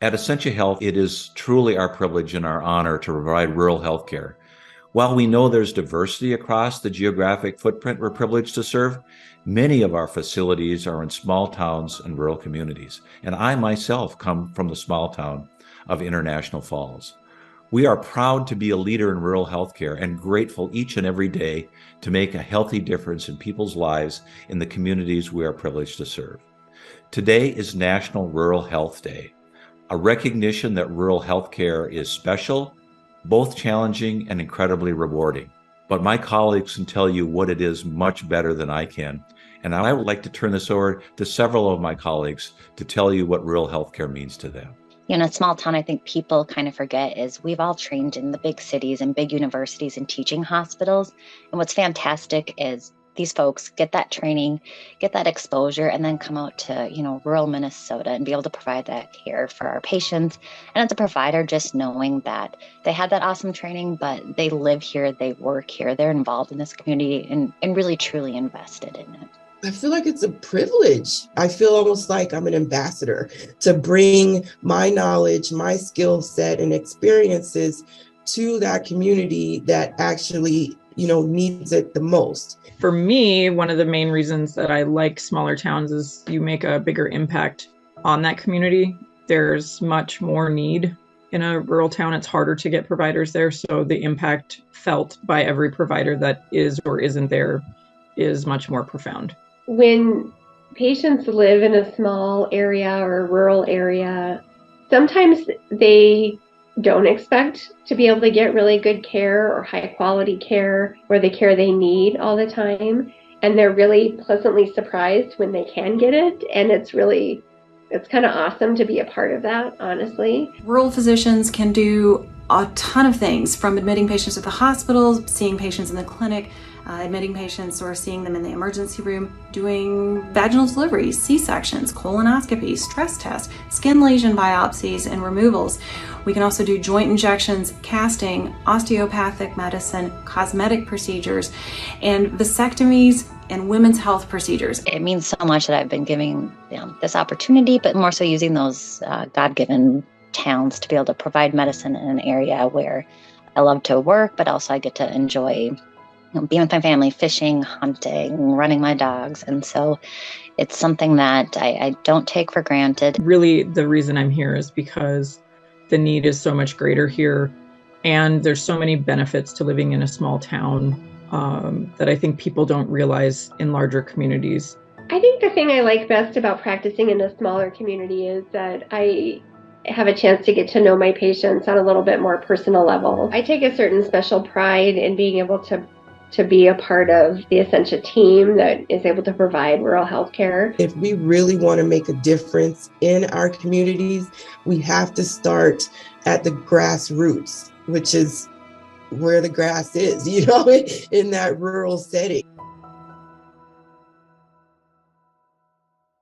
At Essentia Health, it is truly our privilege and our honor to provide rural health care. While we know there's diversity across the geographic footprint we're privileged to serve, many of our facilities are in small towns and rural communities. And I myself come from the small town of International Falls. We are proud to be a leader in rural healthcare and grateful each and every day to make a healthy difference in people's lives in the communities we are privileged to serve. Today is National Rural Health Day, a recognition that rural healthcare is special, both challenging and incredibly rewarding. But my colleagues can tell you what it is much better than I can. And I would like to turn this over to several of my colleagues to tell you what rural healthcare means to them. In a small town, I think people kind of forget is we've all trained in the big cities and big universities and teaching hospitals. And what's fantastic is these folks get that training, get that exposure, and then come out to, rural Minnesota and be able to provide that care for our patients. And as a provider, just knowing that they had that awesome training, but they live here, they work here, they're involved in this community and really truly invested in it. I feel like it's a privilege. I feel almost like I'm an ambassador to bring my knowledge, my skill set and experiences to that community that actually, needs it the most. For me, one of the main reasons that I like smaller towns is you make a bigger impact on that community. There's much more need in a rural town. It's harder to get providers there. So the impact felt by every provider that is or isn't there is much more profound. When patients live in a small area or a rural area, sometimes they don't expect to be able to get really good care or high quality care or the care they need all the time. And they're really pleasantly surprised when they can get it. And it's kind of awesome to be a part of that, honestly. Rural physicians can do a ton of things, from admitting patients at the hospitals, seeing patients in the clinic, admitting patients or seeing them in the emergency room, doing vaginal deliveries, C-sections, colonoscopies, stress tests, skin lesion biopsies and removals. We can also do joint injections, casting, osteopathic medicine, cosmetic procedures, and vasectomies and women's health procedures. It means so much that I've been giving this opportunity, but more so using those God-given towns to be able to provide medicine in an area where I love to work, but also I get to enjoy being with my family, fishing, hunting, running my dogs. And so it's something that I don't take for granted. Really, the reason I'm here is because the need is so much greater here. And there's so many benefits to living in a small town that I think people don't realize in larger communities. I think the thing I like best about practicing in a smaller community is that I have a chance to get to know my patients on a little bit more personal level. I take a certain special pride in being able to be a part of the Essentia team that is able to provide rural health care. If we really want to make a difference in our communities, we have to start at the grassroots, which is where the grass is, in that rural setting.